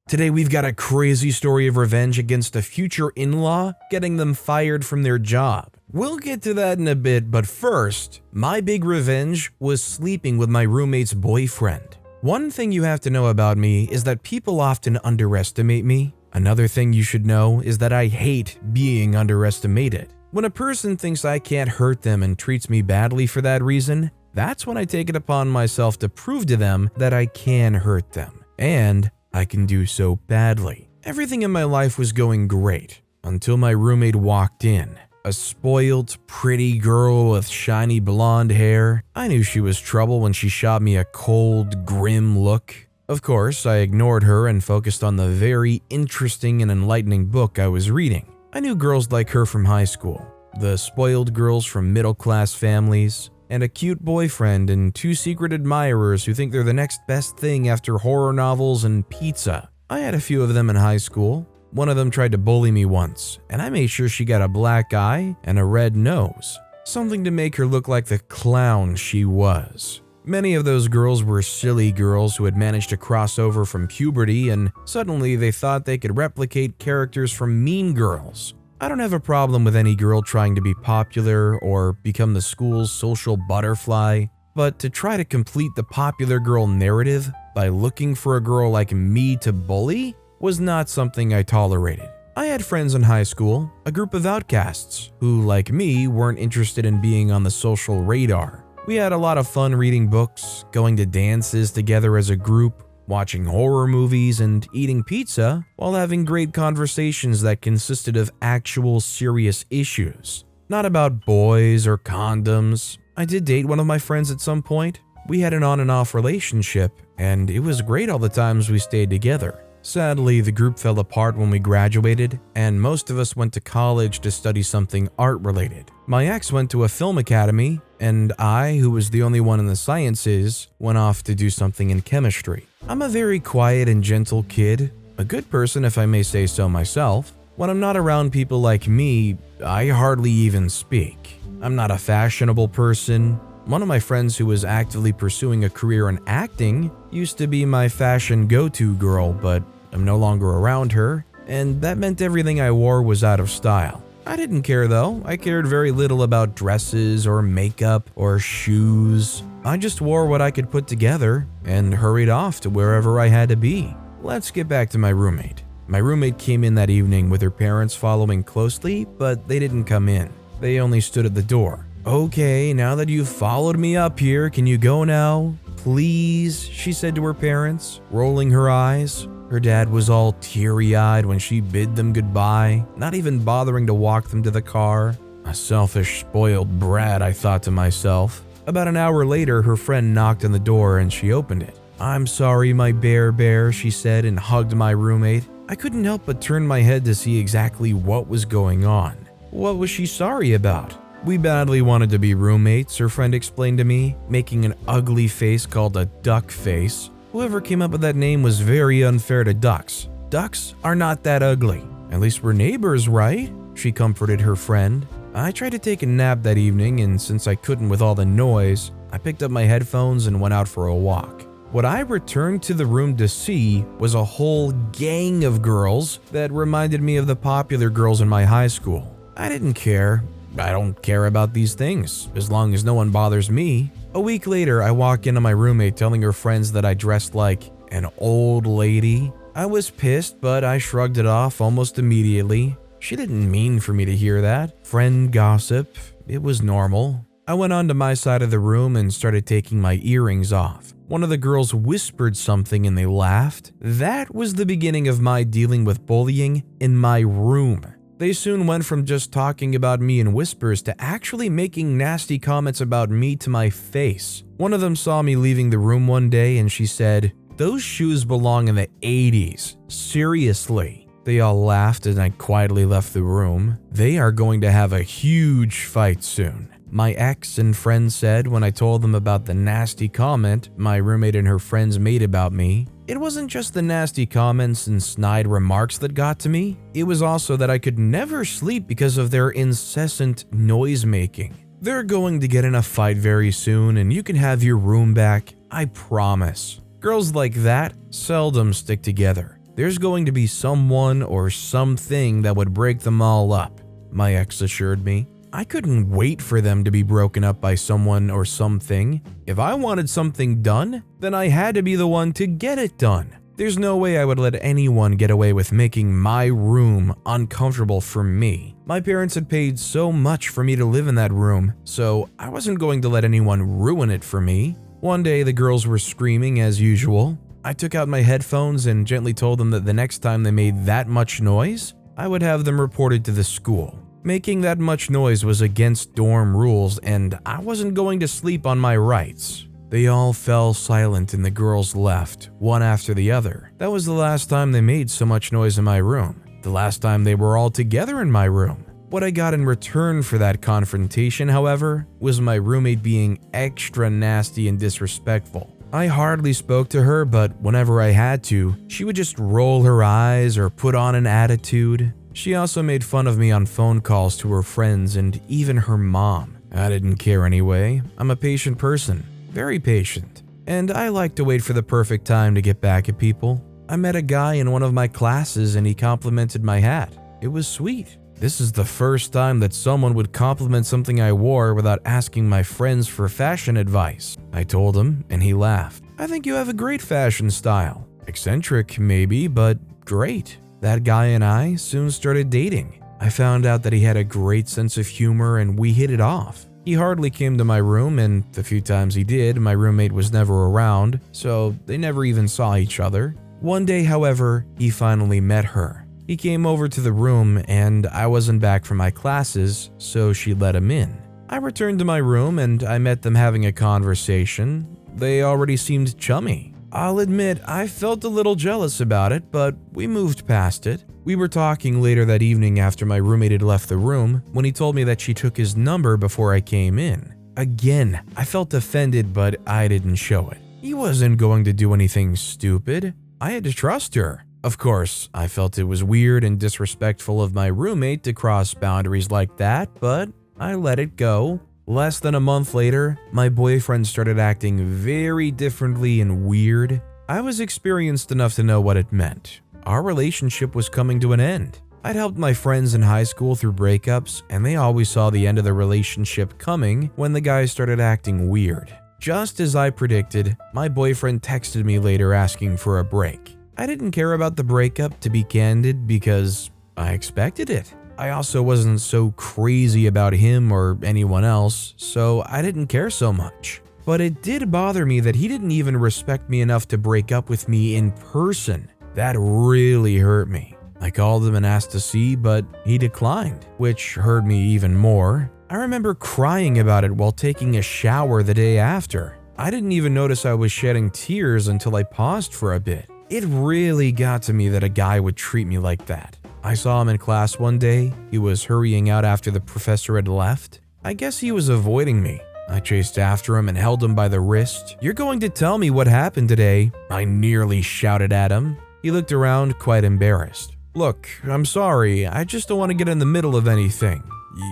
Today we've got a crazy story of revenge against a future in-law, getting them fired from their job. We'll get to that in a bit, but first, my big revenge was sleeping with my roommate's boyfriend. One thing you have to know about me is that people often underestimate me. Another thing you should know is that I hate being underestimated. When a person thinks I can't hurt them and treats me badly for that reason, that's when I take it upon myself to prove to them that I can hurt them. And I can do so badly. Everything in my life was going great until my roommate walked in. A spoiled, pretty girl with shiny blonde hair. I knew she was trouble when she shot me a cold, grim look. Of course, I ignored her and focused on the very interesting and enlightening book I was reading. I knew girls like her from high school, the spoiled girls from middle-class families, and a cute boyfriend and two secret admirers who think they're the next best thing after horror novels and pizza. I had a few of them in high school. One of them tried to bully me once, and I made sure she got a black eye and a red nose, something to make her look like the clown she was. Many of those girls were silly girls who had managed to cross over from puberty, and suddenly they thought they could replicate characters from Mean Girls. I don't have a problem with any girl trying to be popular or become the school's social butterfly, but to try to complete the popular girl narrative by looking for a girl like me to bully was not something I tolerated. I had friends in high school, a group of outcasts, who, like me, weren't interested in being on the social radar. We had a lot of fun reading books, going to dances together as a group, watching horror movies, and eating pizza, while having great conversations that consisted of actual serious issues. Not about boys or condoms. I did date one of my friends at some point. We had an on and off relationship, and it was great all the times we stayed together. Sadly, the group fell apart when we graduated, and most of us went to college to study something art-related. My ex went to a film academy, and I, who was the only one in the sciences, went off to do something in chemistry. I'm a very quiet and gentle kid, a good person if I may say so myself. When I'm not around people like me, I hardly even speak. I'm not a fashionable person. One of my friends who was actively pursuing a career in acting used to be my fashion go-to girl, but I'm no longer around her, and that meant everything I wore was out of style. I didn't care though. I cared very little about dresses or makeup or shoes. I just wore what I could put together and hurried off to wherever I had to be. Let's get back to my roommate. My roommate came in that evening with her parents following closely, but they didn't come in. They only stood at the door. "Okay, now that you've followed me up here, can you go now? Please," she said to her parents, rolling her eyes. Her dad was all teary-eyed when she bid them goodbye, not even bothering to walk them to the car. A selfish, spoiled brat, I thought to myself. About an hour later, her friend knocked on the door and she opened it. "I'm sorry, my bear," she said and hugged my roommate. I couldn't help but turn my head to see exactly what was going on. What was she sorry about? "We badly wanted to be roommates," her friend explained to me, making an ugly face called a duck face. Whoever came up with that name was very unfair to ducks. Ducks are not that ugly. At least we're neighbors, right? She comforted her friend. I tried to take a nap that evening, and since I couldn't with all the noise, I picked up my headphones and went out for a walk. What I returned to the room to see was a whole gang of girls that reminded me of the popular girls in my high school. I didn't care. I don't care about these things, as long as no one bothers me. A week later, I walk into my roommate telling her friends that I dressed like an old lady. I was pissed, but I shrugged it off almost immediately. She didn't mean for me to hear that. Friend gossip. It was normal. I went onto my side of the room and started taking my earrings off. One of the girls whispered something and they laughed. That was the beginning of my dealing with bullying in my room. They soon went from just talking about me in whispers to actually making nasty comments about me to my face. One of them saw me leaving the room one day and she said, "Those shoes belong in the 80s. Seriously." They all laughed and I quietly left the room. They are going to have a huge fight soon. My ex and friends said when I told them about the nasty comment my roommate and her friends made about me, it wasn't just the nasty comments and snide remarks that got to me. It was also that I could never sleep because of their incessant noise making. They're going to get in a fight very soon and you can have your room back, I promise. Girls like that seldom stick together. There's going to be someone or something that would break them all up, my ex assured me. I couldn't wait for them to be broken up by someone or something. If I wanted something done, then I had to be the one to get it done. There's no way I would let anyone get away with making my room uncomfortable for me. My parents had paid so much for me to live in that room, so I wasn't going to let anyone ruin it for me. One day, the girls were screaming as usual. I took out my headphones and gently told them that the next time they made that much noise, I would have them reported to the school. Making that much noise was against dorm rules, and I wasn't going to sleep on my rights. They all fell silent and the girls left, one after the other. That was the last time they made so much noise in my room. The last time they were all together in my room. What I got in return for that confrontation, however, was my roommate being extra nasty and disrespectful. I hardly spoke to her, but whenever I had to, she would just roll her eyes or put on an attitude. She also made fun of me on phone calls to her friends and even her mom. I didn't care anyway. I'm a patient person, very patient, and I like to wait for the perfect time to get back at people. I met a guy in one of my classes and he complimented my hat. It was sweet. This is the first time that someone would compliment something I wore without asking my friends for fashion advice. I told him, and he laughed. I think you have a great fashion style. Eccentric, maybe, but great. That guy and I soon started dating. I found out that he had a great sense of humor and we hit it off. He hardly came to my room, and the few times he did, my roommate was never around, so they never even saw each other. One day, however, he finally met her. He came over to the room and I wasn't back from my classes, so she let him in. I returned to my room and I met them having a conversation. They already seemed chummy. I'll admit I felt a little jealous about it, but we moved past it. We were talking later that evening after my roommate had left the room when he told me that she took his number before I came in. Again, I felt offended, but I didn't show it. He wasn't going to do anything stupid. I had to trust her. Of course, I felt it was weird and disrespectful of my roommate to cross boundaries like that, but I let it go. Less than a month later, my boyfriend started acting very differently and weird. I was experienced enough to know what it meant. Our relationship was coming to an end. I'd helped my friends in high school through breakups, and they always saw the end of the relationship coming when the guy started acting weird. Just as I predicted, my boyfriend texted me later asking for a break. I didn't care about the breakup, to be candid, because I expected it. I also wasn't so crazy about him or anyone else, so I didn't care so much. But it did bother me that he didn't even respect me enough to break up with me in person. That really hurt me. I called him and asked to see, but he declined, which hurt me even more. I remember crying about it while taking a shower the day after. I didn't even notice I was shedding tears until I paused for a bit. It really got to me that a guy would treat me like that. I saw him in class one day. He was hurrying out after the professor had left. I guess he was avoiding me. I chased after him and held him by the wrist. "You're going to tell me what happened today," I nearly shouted at him. He looked around, quite embarrassed. "Look, I'm sorry. I just don't want to get in the middle of anything.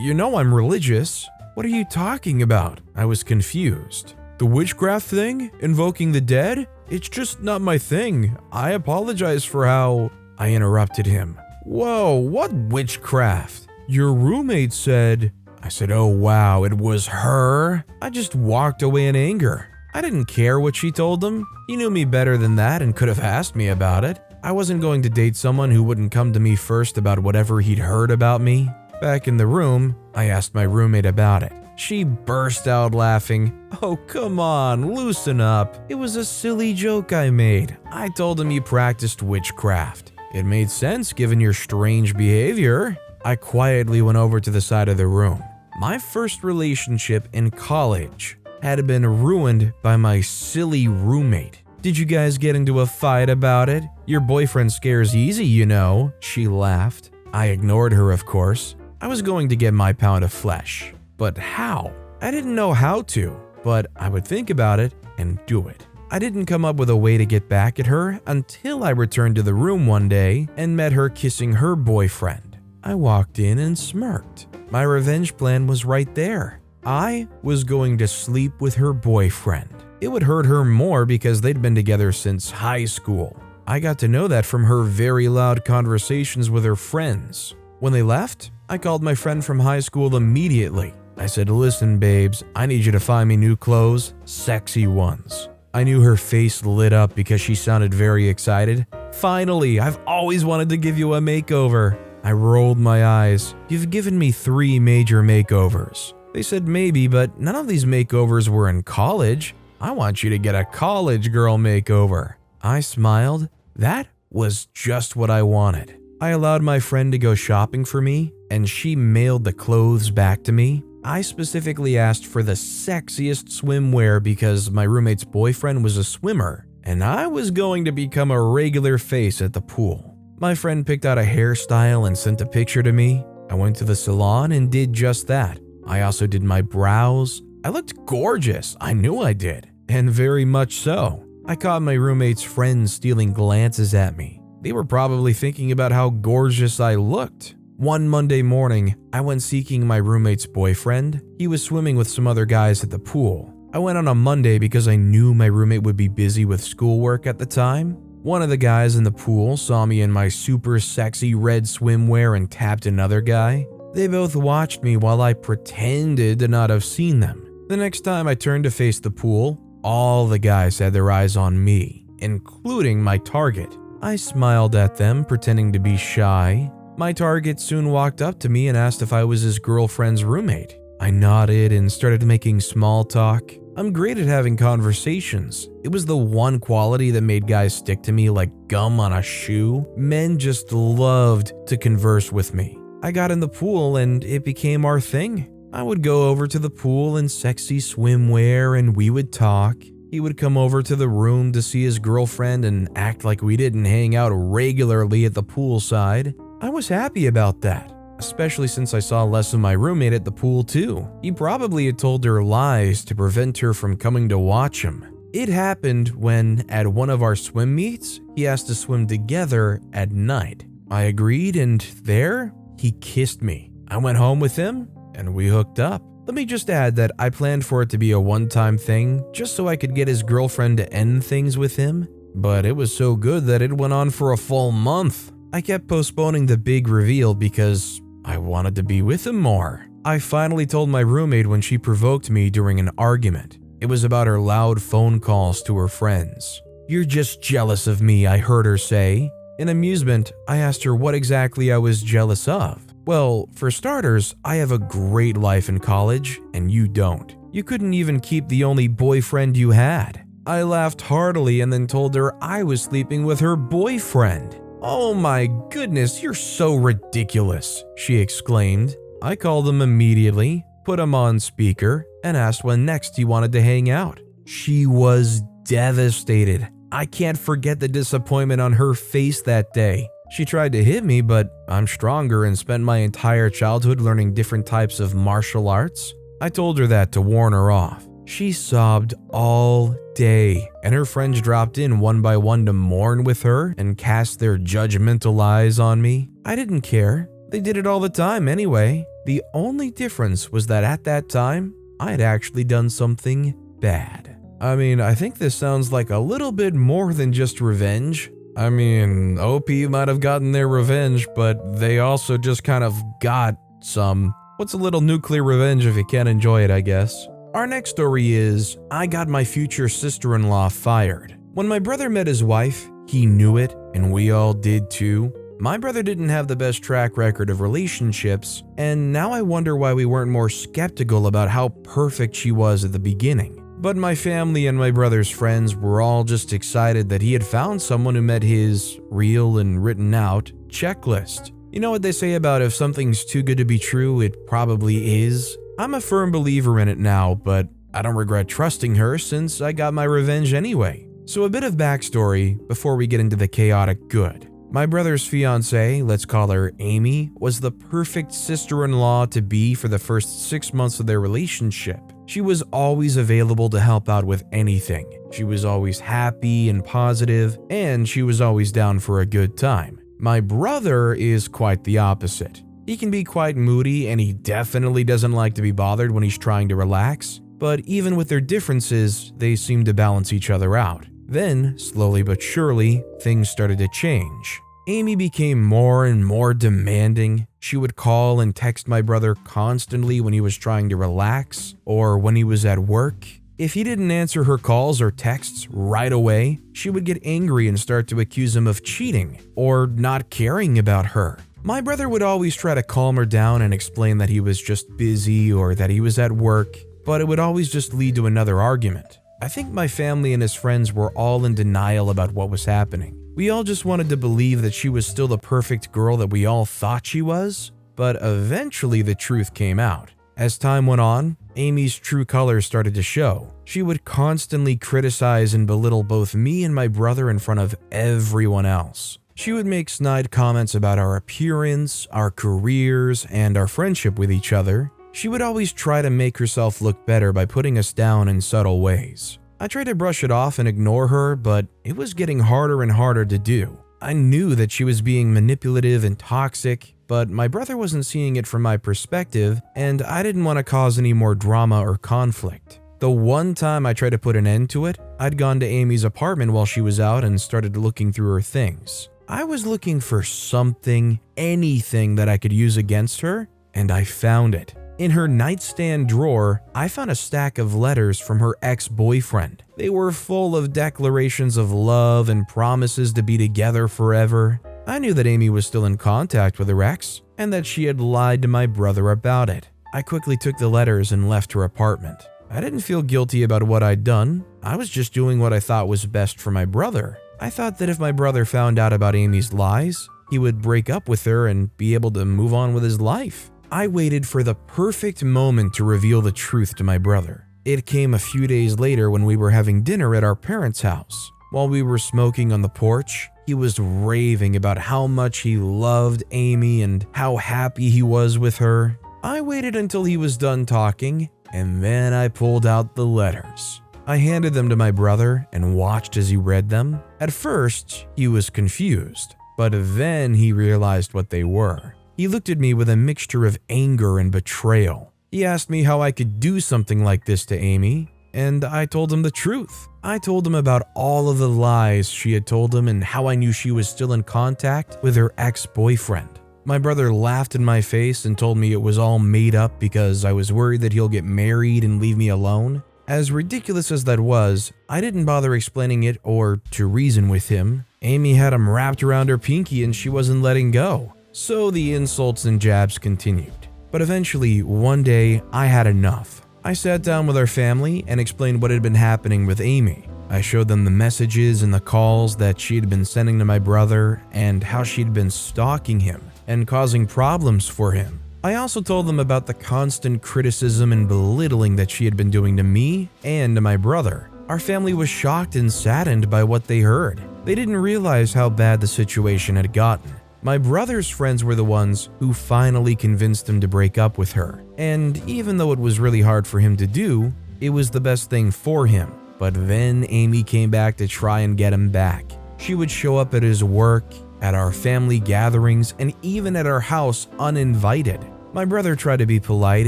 You know I'm religious." "What are you talking about?" I was confused. "The witchcraft thing? Invoking the dead? It's just not my thing. I apologize for how—" I interrupted him. "Whoa, what witchcraft?" "Your roommate said—" I said, "Oh wow, it was her?" I just walked away in anger. I didn't care what she told him. He knew me better than that and could have asked me about it. I wasn't going to date someone who wouldn't come to me first about whatever he'd heard about me. Back in the room, I asked my roommate about it. She burst out laughing. "Oh, come on, loosen up. It was a silly joke I made. I told him you practiced witchcraft. It made sense given your strange behavior." I quietly went over to the side of the room. My first relationship in college had been ruined by my silly roommate. "Did you guys get into a fight about it? Your boyfriend scares easy, you know," she laughed. I ignored her, of course. I was going to get my pound of flesh. But how? I didn't know how to, but I would think about it and do it. I didn't come up with a way to get back at her until I returned to the room one day and met her kissing her boyfriend. I walked in and smirked. My revenge plan was right there. I was going to sleep with her boyfriend. It would hurt her more because they'd been together since high school. I got to know that from her very loud conversations with her friends. When they left, I called my friend from high school immediately. I said, "Listen, babes, I need you to find me new clothes, sexy ones." I knew her face lit up because she sounded very excited. "Finally, I've always wanted to give you a makeover." I rolled my eyes. "You've given me 3 major makeovers." They said maybe, but none of these makeovers were in college. "I want you to get a college girl makeover." I smiled. That was just what I wanted. I allowed my friend to go shopping for me, and she mailed the clothes back to me. I specifically asked for the sexiest swimwear because my roommate's boyfriend was a swimmer, and I was going to become a regular face at the pool. My friend picked out a hairstyle and sent a picture to me. I went to the salon and did just that. I also did my brows. I looked gorgeous, I knew I did, and very much so. I caught my roommate's friends stealing glances at me. They were probably thinking about how gorgeous I looked. One Monday morning, I went seeking my roommate's boyfriend. He was swimming with some other guys at the pool. I went on a Monday because I knew my roommate would be busy with schoolwork at the time. One of the guys in the pool saw me in my super sexy red swimwear and tapped another guy. They both watched me while I pretended to not have seen them. The next time I turned to face the pool, all the guys had their eyes on me, including my target. I smiled at them, pretending to be shy. My target soon walked up to me and asked if I was his girlfriend's roommate. I nodded and started making small talk. I'm great at having conversations. It was the one quality that made guys stick to me like gum on a shoe. Men just loved to converse with me. I got in the pool and it became our thing. I would go over to the pool in sexy swimwear and we would talk. He would come over to the room to see his girlfriend and act like we didn't hang out regularly at the poolside. I was happy about that, especially since I saw less of my roommate at the pool too. He probably had told her lies to prevent her from coming to watch him. It happened when, at one of our swim meets, he asked to swim together at night. I agreed, and there, he kissed me. I went home with him, and we hooked up. Let me just add that I planned for it to be a one-time thing, just so I could get his girlfriend to end things with him, but it was so good that it went on for a full month. I kept postponing the big reveal because I wanted to be with him more. I finally told my roommate when she provoked me during an argument. It was about her loud phone calls to her friends. "You're just jealous of me," I heard her say. In amusement, I asked her what exactly I was jealous of. "Well, for starters, I have a great life in college, and you don't. You couldn't even keep the only boyfriend you had." I laughed heartily and then told her I was sleeping with her boyfriend. "Oh my goodness, you're so ridiculous," she exclaimed. I called him immediately, put him on speaker, and asked when next he wanted to hang out. She was devastated. I can't forget the disappointment on her face that day. She tried to hit me, but I'm stronger and spent my entire childhood learning different types of martial arts. I told her that to warn her off. She sobbed all day, and her friends dropped in one by one to mourn with her and cast their judgmental eyes on me. I didn't care. They did it all the time anyway. The only difference was that at that time, I had actually done something bad. I mean, I think this sounds like a little bit more than just revenge. I mean, OP might have gotten their revenge, but they also just kind of got some. What's a little nuclear revenge if you can't enjoy it, I guess? Our next story is, I got my future sister-in-law fired. When my brother met his wife, he knew it, and we all did too. My brother didn't have the best track record of relationships, and now I wonder why we weren't more skeptical about how perfect she was at the beginning. But my family and my brother's friends were all just excited that he had found someone who met his real and written out checklist. You know what they say about if something's too good to be true, it probably is? I'm a firm believer in it now, but I don't regret trusting her since I got my revenge anyway. So a bit of backstory before we get into the chaotic good. My brother's fiancée, let's call her Amy, was the perfect sister-in-law to be for the first 6 months of their relationship. She was always available to help out with anything. She was always happy and positive, and she was always down for a good time. My brother is quite the opposite. He can be quite moody, and he definitely doesn't like to be bothered when he's trying to relax. But even with their differences, they seem to balance each other out. Then, slowly but surely, things started to change. Amy became more and more demanding. She would call and text my brother constantly when he was trying to relax or when he was at work. If he didn't answer her calls or texts right away, she would get angry and start to accuse him of cheating or not caring about her. My brother would always try to calm her down and explain that he was just busy or that he was at work, but it would always just lead to another argument. I think my family and his friends were all in denial about what was happening. We all just wanted to believe that she was still the perfect girl that we all thought she was, but eventually the truth came out. As time went on, Amy's true colors started to show. She would constantly criticize and belittle both me and my brother in front of everyone else. She would make snide comments about our appearance, our careers, and our friendship with each other. She would always try to make herself look better by putting us down in subtle ways. I tried to brush it off and ignore her, but it was getting harder and harder to do. I knew that she was being manipulative and toxic, but my brother wasn't seeing it from my perspective, and I didn't want to cause any more drama or conflict. The one time I tried to put an end to it, I'd gone to Amy's apartment while she was out and started looking through her things. I was looking for something, anything that I could use against her, and I found it. In her nightstand drawer, I found a stack of letters from her ex-boyfriend. They were full of declarations of love and promises to be together forever. I knew that Amy was still in contact with her ex, and that she had lied to my brother about it. I quickly took the letters and left her apartment. I didn't feel guilty about what I'd done. I was just doing what I thought was best for my brother. I thought that if my brother found out about Amy's lies, he would break up with her and be able to move on with his life. I waited for the perfect moment to reveal the truth to my brother. It came a few days later when we were having dinner at our parents' house. While we were smoking on the porch, he was raving about how much he loved Amy and how happy he was with her. I waited until he was done talking, and then I pulled out the letters. I handed them to my brother and watched as he read them. At first, he was confused, but then he realized what they were. He looked at me with a mixture of anger and betrayal. He asked me how I could do something like this to Amy, and I told him the truth. I told him about all of the lies she had told him and how I knew she was still in contact with her ex-boyfriend. My brother laughed in my face and told me it was all made up because I was worried that he'll get married and leave me alone. As ridiculous as that was, I didn't bother explaining it or to reason with him. Amy had him wrapped around her pinky and she wasn't letting go. So the insults and jabs continued. But eventually, one day, I had enough. I sat down with our family and explained what had been happening with Amy. I showed them the messages and the calls that she had been sending to my brother and how she'd been stalking him and causing problems for him. I also told them about the constant criticism and belittling that she had been doing to me and to my brother. Our family was shocked and saddened by what they heard. They didn't realize how bad the situation had gotten. My brother's friends were the ones who finally convinced him to break up with her. And even though it was really hard for him to do, it was the best thing for him. But then Amy came back to try and get him back. She would show up at his work, at our family gatherings, and even at our house uninvited. My brother tried to be polite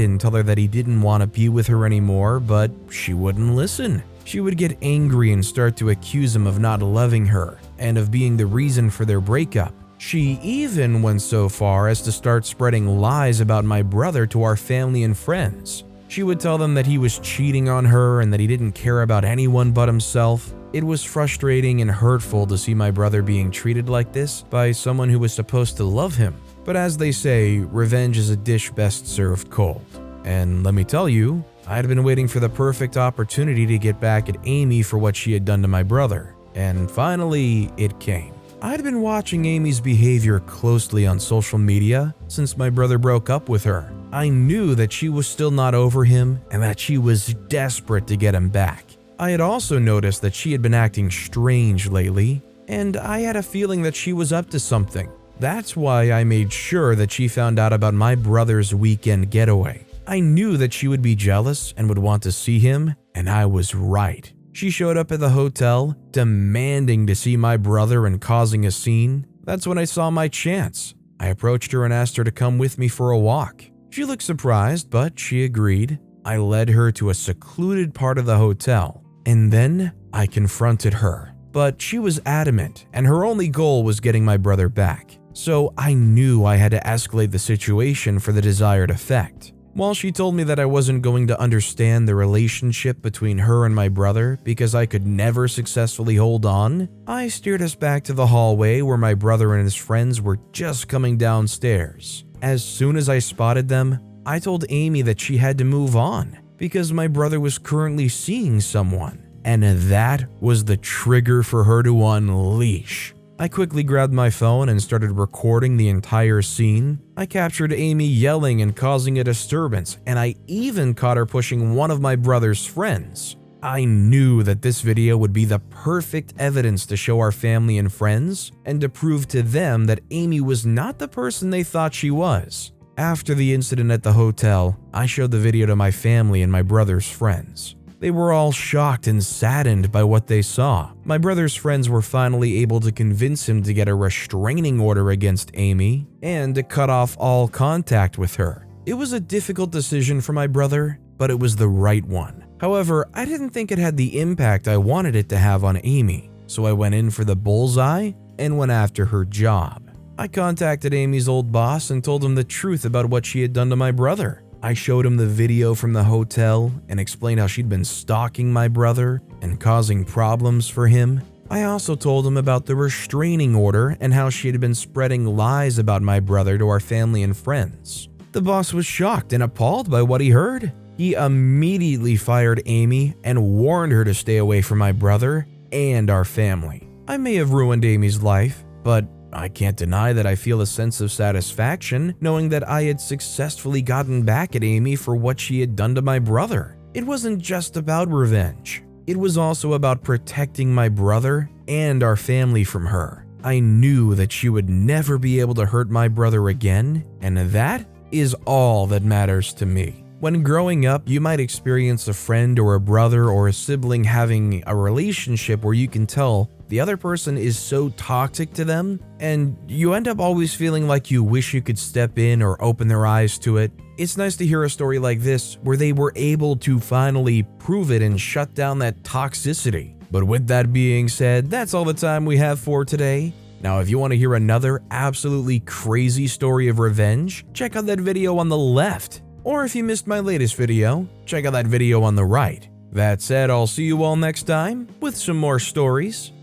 and tell her that he didn't want to be with her anymore, but she wouldn't listen. She would get angry and start to accuse him of not loving her and of being the reason for their breakup. She even went so far as to start spreading lies about my brother to our family and friends. She would tell them that he was cheating on her and that he didn't care about anyone but himself. It was frustrating and hurtful to see my brother being treated like this by someone who was supposed to love him. But as they say, revenge is a dish best served cold. And let me tell you, I had been waiting for the perfect opportunity to get back at Amy for what she had done to my brother. And finally, it came. I'd been watching Amy's behavior closely on social media since my brother broke up with her. I knew that she was still not over him and that she was desperate to get him back. I had also noticed that she had been acting strange lately, and I had a feeling that she was up to something. That's why I made sure that she found out about my brother's weekend getaway. I knew that she would be jealous and would want to see him, and I was right. She showed up at the hotel, demanding to see my brother and causing a scene. That's when I saw my chance. I approached her and asked her to come with me for a walk. She looked surprised, but she agreed. I led her to a secluded part of the hotel, and then I confronted her. but she was adamant and her only goal was getting my brother back. So I knew I had to escalate the situation for the desired effect. While she told me that I wasn't going to understand the relationship between her and my brother because I could never successfully hold on, I steered us back to the hallway where my brother and his friends were just coming downstairs. As soon as I spotted them, I told Amy that she had to move on because my brother was currently seeing someone, and that was the trigger for her to unleash. I quickly grabbed my phone and started recording the entire scene. I captured Amy yelling and causing a disturbance, and I even caught her pushing one of my brother's friends. I knew that this video would be the perfect evidence to show our family and friends and to prove to them that Amy was not the person they thought she was. After the incident at the hotel, I showed the video to my family and my brother's friends. They were all shocked and saddened by what they saw. My brother's friends were finally able to convince him to get a restraining order against Amy and to cut off all contact with her. It was a difficult decision for my brother, but it was the right one. However, I didn't think it had the impact I wanted it to have on Amy, so I went in for the bullseye and went after her job. I contacted Amy's old boss and told him the truth about what she had done to my brother. I showed him the video from the hotel and explained how she'd been stalking my brother and causing problems for him. I also told him about the restraining order and how she had been spreading lies about my brother to our family and friends. The boss was shocked and appalled by what he heard. He immediately fired Amy and warned her to stay away from my brother and our family. I may have ruined Amy's life, but I can't deny that I feel a sense of satisfaction knowing that I had successfully gotten back at Amy for what she had done to my brother. It wasn't just about revenge. It was also about protecting my brother and our family from her. I knew that she would never be able to hurt my brother again, and that is all that matters to me. When growing up, you might experience a friend or a brother or a sibling having a relationship where you can tell the other person is so toxic to them, and you end up always feeling like you wish you could step in or open their eyes to it. It's nice to hear a story like this where they were able to finally prove it and shut down that toxicity. But with that being said, that's all the time we have for today. Now, if you want to hear another absolutely crazy story of revenge, check out that video on the left. Or if you missed my latest video, check out that video on the right. That said, I'll see you all next time with some more stories.